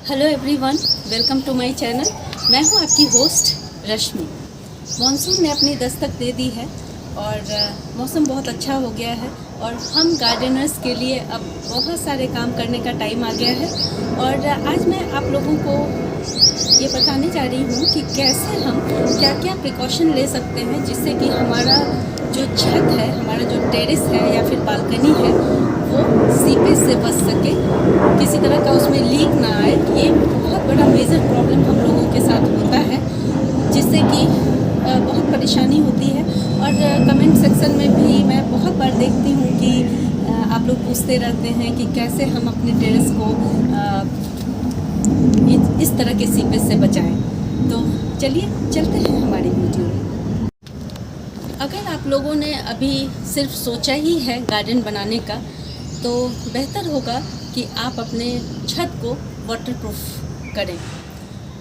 Hello everyone, welcome to my channel. मैं हूं आपकी होस्ट रश्मि। मॉनसून ने अपनी दस्तक दे दी है और मौसम बहुत अच्छा हो गया है और हम गार्डनर्स के लिए अब बहुत सारे काम करने का टाइम आ गया है। और आज मैं आप लोगों को ये बताने जा रही हूँ कि कैसे हम क्या क्या प्रिकॉशन ले सकते हैं जिससे कि हमारा जो छत है, हमारा जो टेरेस है या फिर बालकनी है, वो सीपेज से बच सके, किसी तरह का उसमें लीक ना आए। ये बहुत बड़ा मेजर प्रॉब्लम हम लोगों के साथ होता है, जिससे कि बहुत परेशानी होती है। और कमेंट सेक्शन में भी मैं बहुत बार देखती हूँ कि आप लोग पूछते रहते हैं कि कैसे हम अपने टेरेस को इस तरह के सीपेज से बचाएं। तो चलिए चलते हैं हमारी वीडियो में। अगर आप लोगों ने अभी सिर्फ सोचा ही है गार्डन बनाने का, तो बेहतर होगा कि आप अपने छत को वाटरप्रूफ करें।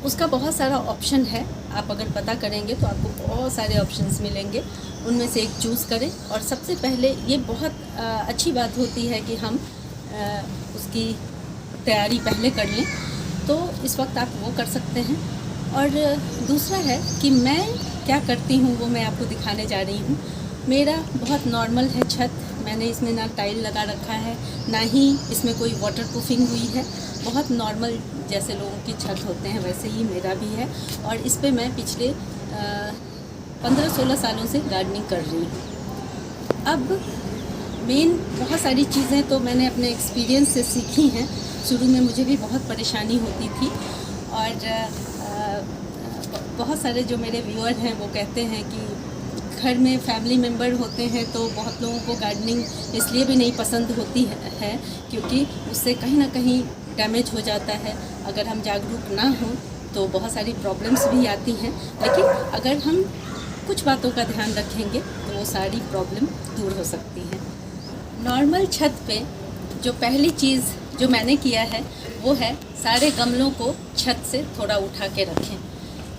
उसका बहुत सारा ऑप्शन है, आप अगर पता करेंगे तो आपको बहुत सारे ऑप्शंस मिलेंगे, उनमें से एक चूज़ करें। और सबसे पहले ये बहुत अच्छी बात होती है कि हम उसकी तैयारी पहले कर लें, तो इस वक्त आप वो कर सकते हैं। और दूसरा है कि मैं क्या करती हूँ वो मैं आपको दिखाने जा रही हूँ। मेरा बहुत नॉर्मल है छत, मैंने इसमें ना टाइल लगा रखा है, ना ही इसमें कोई वाटरप्रूफिंग हुई है। बहुत नॉर्मल जैसे लोगों की छत होते हैं वैसे ही मेरा भी है। और इस पे मैं पिछले 15-16 सालों से गार्डनिंग कर रही हूँ। अब मेन बहुत सारी चीज़ें तो मैंने अपने एक्सपीरियंस से सीखी हैं। शुरू में मुझे भी बहुत परेशानी होती थी और बहुत सारे जो मेरे व्यूअर हैं वो कहते हैं कि घर में फैमिली मेम्बर होते हैं तो बहुत लोगों को गार्डनिंग इसलिए भी नहीं पसंद होती है क्योंकि उससे कहीं ना कहीं डैमेज हो जाता है। अगर हम जागरूक ना हों तो बहुत सारी प्रॉब्लम्स भी आती हैं, लेकिन अगर हम कुछ बातों का ध्यान रखेंगे तो वो सारी प्रॉब्लम दूर हो सकती हैं। नॉर्मल छत पे जो पहली चीज़ जो मैंने किया है वो है सारे गमलों को छत से थोड़ा उठा के रखें।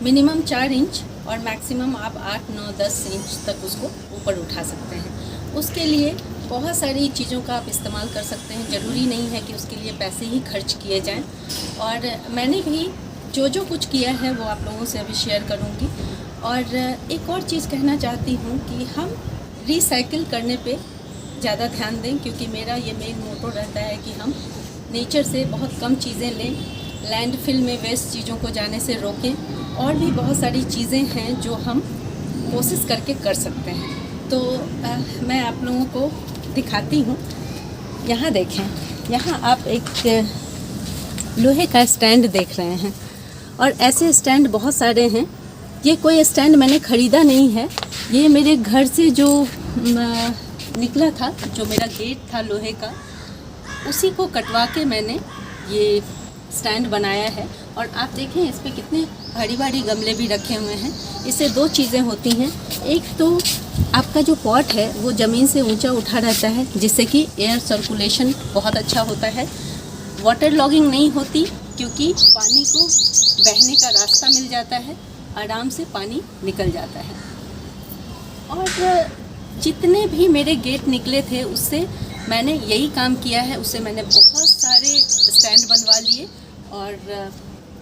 मिनिमम 4 इंच और मैक्सिमम आप 8, 9, 10 इंच तक उसको ऊपर उठा सकते हैं। उसके लिए बहुत सारी चीज़ों का आप इस्तेमाल कर सकते हैं, ज़रूरी नहीं है कि उसके लिए पैसे ही खर्च किए जाएं। और मैंने भी जो कुछ किया है वो आप लोगों से अभी शेयर करूंगी। और एक और चीज़ कहना चाहती हूँ कि हम रिसाइकिल करने पे ज़्यादा ध्यान दें, क्योंकि मेरा ये मेन मोटो रहता है कि हम नेचर से बहुत कम चीज़ें लें, लैंडफिल में वेस्ट चीज़ों को जाने से रोकें। और भी बहुत सारी चीज़ें हैं जो हम कोशिश करके कर सकते हैं। तो मैं आप लोगों को दिखाती हूँ। यहाँ देखें, यहाँ आप एक लोहे का स्टैंड देख रहे हैं और ऐसे स्टैंड बहुत सारे हैं। ये कोई स्टैंड मैंने ख़रीदा नहीं है, ये मेरे घर से जो निकला था, जो मेरा गेट था लोहे का, उसी को कटवा के मैंने ये स्टैंड बनाया है। और आप देखें इस पे कितने भारी भारी गमले भी रखे हुए हैं। इससे 2 चीज़ें होती हैं, एक तो आपका जो पॉट है वो ज़मीन से ऊंचा उठा रहता है, जिससे कि एयर सर्कुलेशन बहुत अच्छा होता है। वाटर लॉगिंग नहीं होती क्योंकि पानी को बहने का रास्ता मिल जाता है, आराम से पानी निकल जाता है। और जितने भी मेरे गेट निकले थे उससे मैंने यही काम किया है, उससे मैंने बहुत सारे स्टैंड बनवा लिए। और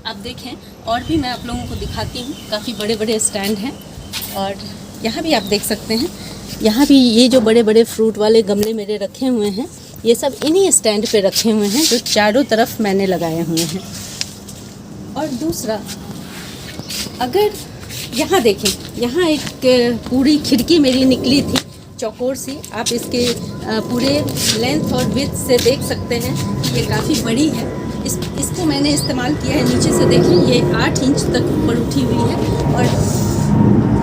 आप देखें, और भी मैं आप लोगों को दिखाती हूँ, काफ़ी बड़े बड़े स्टैंड हैं। और यहाँ भी आप देख सकते हैं, यहाँ भी ये जो बड़े बड़े फ्रूट वाले गमले मेरे रखे हुए हैं, ये सब इन्हीं स्टैंड पे रखे हुए हैं जो चारों तरफ मैंने लगाए हुए हैं। और दूसरा, अगर यहाँ देखें, यहाँ एक पूरी खिड़की मेरी निकली थी चौकोर सी। आप इसके पूरे लेंथ और विड्थ से देख सकते हैं कि ये काफ़ी बड़ी है। इसको मैंने इस्तेमाल किया है। नीचे से देखें, ये 8 इंच तक ऊपर उठी हुई है और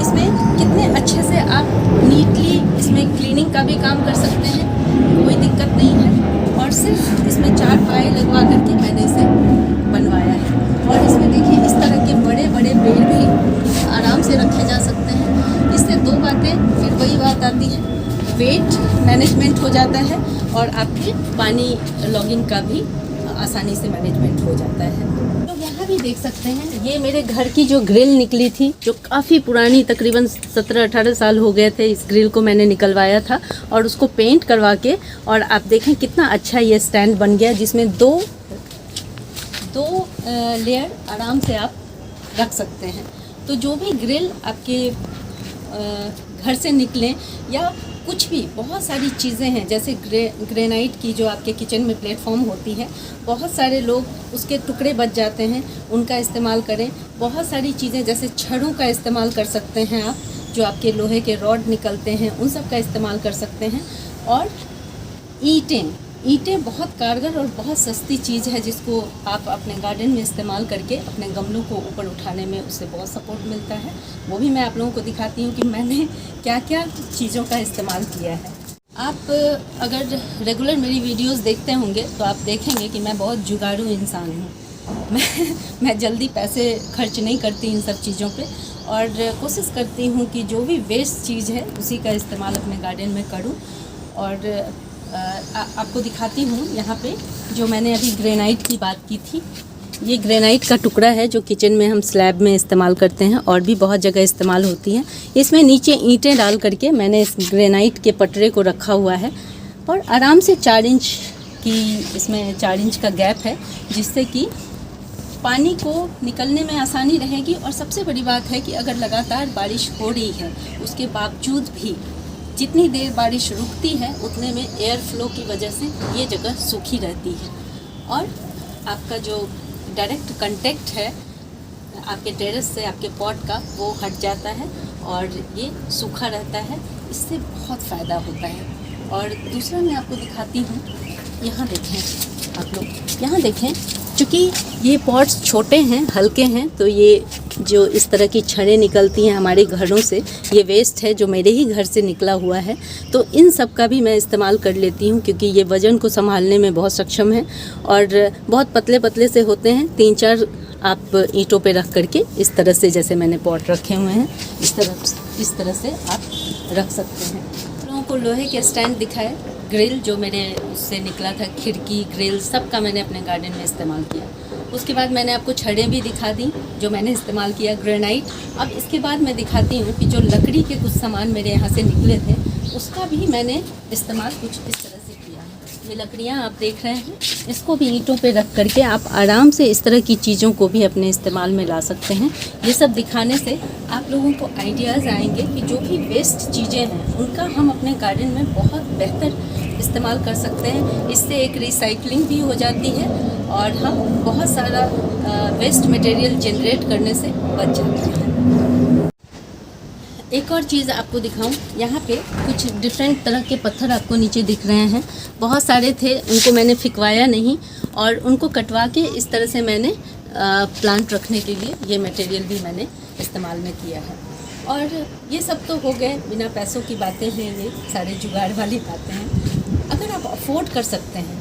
इसमें कितने अच्छे से आप नीटली इसमें क्लीनिंग का भी काम कर सकते हैं, कोई दिक्कत नहीं है। और सिर्फ इसमें 4 पाए लगवा करके मैंने इसे बनवाया है। और इसमें देखिए इस तरह के बड़े बड़े पेड़ भी आराम से रखे जा सकते हैं। इससे 2 बातें, फिर वही बात आती है, वेट मैनेजमेंट हो जाता है और आपके पानी लॉगिंग का भी आसानी से मैनेजमेंट हो जाता है। तो यहाँ भी देख सकते हैं, ये मेरे घर की जो ग्रिल निकली थी, जो काफ़ी पुरानी, तकरीबन 17-18 साल हो गए थे इस ग्रिल को मैंने निकलवाया था और उसको पेंट करवा के। और आप देखें कितना अच्छा ये स्टैंड बन गया, जिसमें 2 लेयर आराम से आप रख सकते हैं। तो जो भी ग्रिल आपके घर से निकलें या कुछ भी, बहुत सारी चीज़ें हैं जैसे ग्रेनाइट की जो आपके किचन में प्लेटफॉर्म होती है, बहुत सारे लोग उसके टुकड़े बच जाते हैं, उनका इस्तेमाल करें। बहुत सारी चीज़ें जैसे छड़ों का इस्तेमाल कर सकते हैं आप, जो आपके लोहे के रॉड निकलते हैं उन सब का इस्तेमाल कर सकते हैं। और ईंटें बहुत कारगर और बहुत सस्ती चीज़ है जिसको आप अपने गार्डन में इस्तेमाल करके अपने गमलों को ऊपर उठाने में उससे बहुत सपोर्ट मिलता है। वो भी मैं आप लोगों को दिखाती हूँ कि मैंने क्या क्या चीज़ों का इस्तेमाल किया है। आप अगर रेगुलर मेरी वीडियोस देखते होंगे तो आप देखेंगे कि मैं बहुत जुगाड़ू इंसान हूँ। मैं जल्दी पैसे खर्च नहीं करती इन सब चीज़ों पे, और कोशिश करती हूँ कि जो भी वेस्ट चीज़ है उसी का इस्तेमाल अपने गार्डन में करूँ। और आपको दिखाती हूँ यहाँ पे जो मैंने अभी ग्रेनाइट की बात की थी। ये ग्रेनाइट का टुकड़ा है जो किचन में हम स्लैब में इस्तेमाल करते हैं और भी बहुत जगह इस्तेमाल होती है। इसमें नीचे ईंटें डाल करके मैंने इस ग्रेनाइट के पटरे को रखा हुआ है और आराम से 4 इंच की इसमें 4 इंच का गैप है, जिससे कि पानी को निकलने में आसानी रहेगी। और सबसे बड़ी बात है कि अगर लगातार बारिश हो रही है उसके बावजूद भी जितनी देर बारिश रुकती है उतने में एयर फ्लो की वजह से ये जगह सूखी रहती है और आपका जो डायरेक्ट कांटेक्ट है आपके टेरेस से आपके पॉट का वो हट जाता है और ये सूखा रहता है। इससे बहुत फ़ायदा होता है। और दूसरा मैं आपको दिखाती हूँ, यहाँ देखें आप लोग, यहाँ देखें, चूँकि ये पॉट्स छोटे हैं, हल्के हैं, तो ये जो इस तरह की छड़ें निकलती हैं हमारे घरों से, ये वेस्ट है जो मेरे ही घर से निकला हुआ है, तो इन सब का भी मैं इस्तेमाल कर लेती हूँ क्योंकि ये वज़न को संभालने में बहुत सक्षम है और बहुत पतले पतले से होते हैं। 3-4 आप ईंटों पे रख करके इस तरह से, जैसे मैंने पॉट रखे हुए हैं इस तरह से आप रख सकते हैं। लोगों को लोहे के स्टैंड दिखाए, ग्रिल जो मेरे उससे निकला था, खिड़की ग्रिल सब का मैंने अपने गार्डन में इस्तेमाल किया। उसके बाद मैंने आपको छड़ें भी दिखा दी जो मैंने इस्तेमाल किया, ग्रेनाइट। अब इसके बाद मैं दिखाती हूँ कि जो लकड़ी के कुछ सामान मेरे यहाँ से निकले थे उसका भी मैंने इस्तेमाल कुछ इस तरह से किया है। ये लकड़ियाँ आप देख रहे हैं, इसको भी ईंटों पे रख करके आप आराम से इस तरह की चीज़ों को भी अपने इस्तेमाल में ला सकते हैं। ये सब दिखाने से आप लोगों को आइडियाज़ आएंगे कि जो भी वेस्ट चीज़ें हैं उनका हम अपने गार्डन में बहुत बेहतर इस्तेमाल कर सकते हैं। इससे एक रिसाइकलिंग भी हो जाती है और हम बहुत सारा वेस्ट मटेरियल जनरेट करने से बच जाते हैं। एक और चीज़ आपको दिखाऊं, यहाँ पे कुछ डिफरेंट तरह के पत्थर आपको नीचे दिख रहे हैं। बहुत सारे थे, उनको मैंने फिकवाया नहीं और उनको कटवा के इस तरह से मैंने प्लांट रखने के लिए ये मटेरियल भी मैंने इस्तेमाल में किया है। और ये सब तो हो गए बिना पैसों की बातें हैं, ये सारे जुगाड़ वाली बातें हैं। अगर आप अफोर्ड कर सकते हैं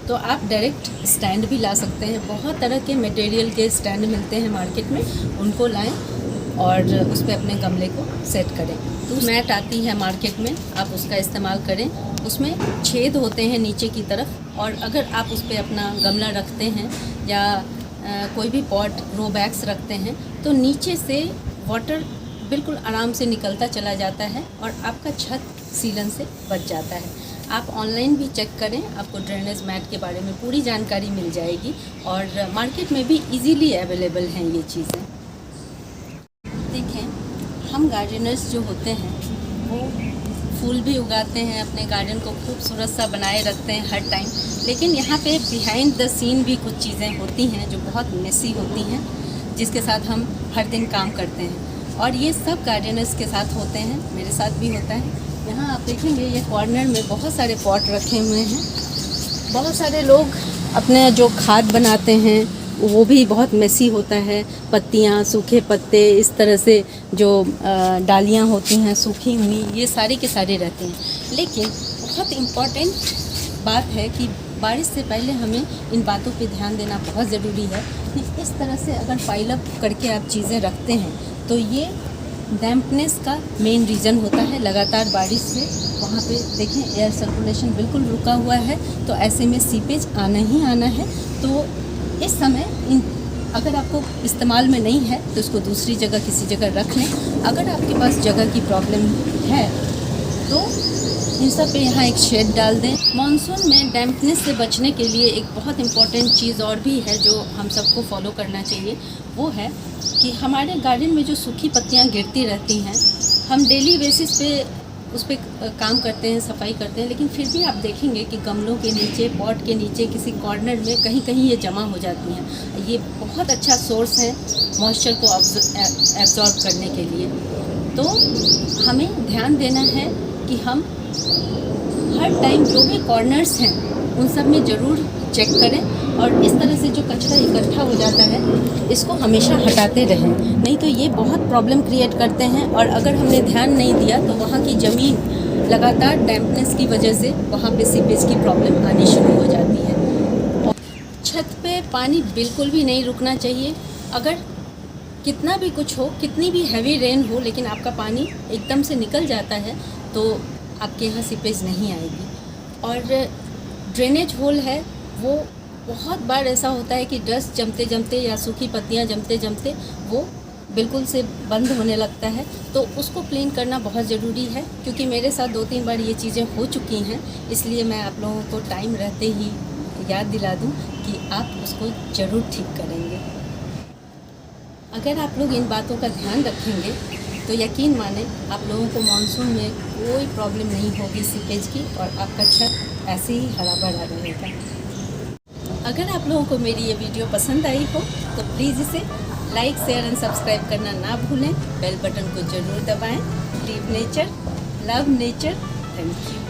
तो आप डायरेक्ट स्टैंड भी ला सकते हैं। बहुत तरह के मटेरियल के स्टैंड मिलते हैं मार्केट में, उनको लाएं और उस पर अपने गमले को सेट करें। तो मैट आती है मार्केट में, आप उसका इस्तेमाल करें। उसमें छेद होते हैं नीचे की तरफ और अगर आप उस पर अपना गमला रखते हैं या कोई भी पॉट ग्रो बैग्स रखते हैं तो नीचे से वाटर बिल्कुल आराम से निकलता चला जाता है और आपका छत सीलन से बच जाता है। आप ऑनलाइन भी चेक करें, आपको ड्रेनेज मैट के बारे में पूरी जानकारी मिल जाएगी और मार्केट में भी इजीली अवेलेबल हैं ये चीज़ें। देखें, हम गार्डनर्स जो होते हैं वो फूल भी उगाते हैं, अपने गार्डन को खूबसूरत सा बनाए रखते हैं हर टाइम, लेकिन यहाँ पे बिहाइंड द सीन भी कुछ चीज़ें होती हैं जो बहुत मेसी होती हैं, जिसके साथ हम हर दिन काम करते हैं और ये सब गार्डनर्स के साथ होते हैं, मेरे साथ भी होता है। यहाँ आप देखेंगे ये कॉर्नर में बहुत सारे पॉट रखे हुए हैं। बहुत सारे लोग अपने जो खाद बनाते हैं वो भी बहुत मेसी होता है, पत्तियाँ, सूखे पत्ते, इस तरह से जो डालियाँ होती हैं सूखी हुई, ये सारे के सारे रहते हैं। लेकिन बहुत इम्पॉर्टेंट बात है कि बारिश से पहले हमें इन बातों पे ध्यान देना बहुत ज़रूरी है कि इस तरह से अगर पाइल अप करके आप चीज़ें रखते हैं तो ये डैम्पनेस का मेन रीज़न होता है। लगातार बारिश से वहाँ पे देखें एयर सर्कुलेशन बिल्कुल रुका हुआ है, तो ऐसे में सीपेज आना ही आना है। तो इस समय अगर आपको इस्तेमाल में नहीं है तो इसको दूसरी जगह किसी जगह रख लें। अगर आपके पास जगह की प्रॉब्लम है तो इन सब पे यहाँ एक शेड डाल दें। मानसून में डैम्पनेस से बचने के लिए एक बहुत इम्पॉर्टेंट चीज़ और भी है जो हम सबको फॉलो करना चाहिए, वो है कि हमारे गार्डन में जो सूखी पत्तियाँ गिरती रहती हैं, हम डेली बेसिस पे उस पर काम करते हैं, सफाई करते हैं, लेकिन फिर भी आप देखेंगे कि गमलों के नीचे, पॉट के नीचे, किसी कॉर्नर में कहीं कहीं ये जमा हो जाती हैं। ये बहुत अच्छा सोर्स है मॉइस्चर को एब्जॉर्ब करने के लिए। तो हमें ध्यान देना है कि हम हर टाइम जो भी कॉर्नर्स हैं उन सब में ज़रूर चेक करें, और इस तरह से जो कचरा इकट्ठा हो जाता है इसको हमेशा हटाते रहें, नहीं तो ये बहुत प्रॉब्लम क्रिएट करते हैं। और अगर हमने ध्यान नहीं दिया तो वहाँ की ज़मीन लगातार डैम्पनेस की वजह से वहाँ पे सीपेज की प्रॉब्लम आनी शुरू हो जाती है। और छत पे पानी बिल्कुल भी नहीं रुकना चाहिए। अगर कितना भी कुछ हो, कितनी भी हैवी रेन हो, लेकिन आपका पानी एकदम से निकल जाता है तो आपके यहाँ सीपेज नहीं आएगी। और ड्रेनेज होल है वो बहुत बार ऐसा होता है कि डस्ट जमते जमते या सूखी पत्तियाँ जमते जमते वो बिल्कुल से बंद होने लगता है, तो उसको क्लीन करना बहुत ज़रूरी है। क्योंकि मेरे साथ 2-3 बार ये चीज़ें हो चुकी हैं, इसलिए मैं आप लोगों को टाइम रहते ही याद दिला दूं कि आप उसको ज़रूर ठीक करेंगे। अगर आप लोग इन बातों का ध्यान रखेंगे तो यकीन माने आप लोगों को मानसून में कोई प्रॉब्लम नहीं होगी सीपेज की, और आपका छत ऐसे ही हरा भरा रहेगा। अगर आप लोगों को मेरी ये वीडियो पसंद आई हो तो प्लीज़ इसे लाइक, शेयर एंड सब्सक्राइब करना ना भूलें। बेल बटन को ज़रूर दबाएं। Leave nature, love nature. Thank you.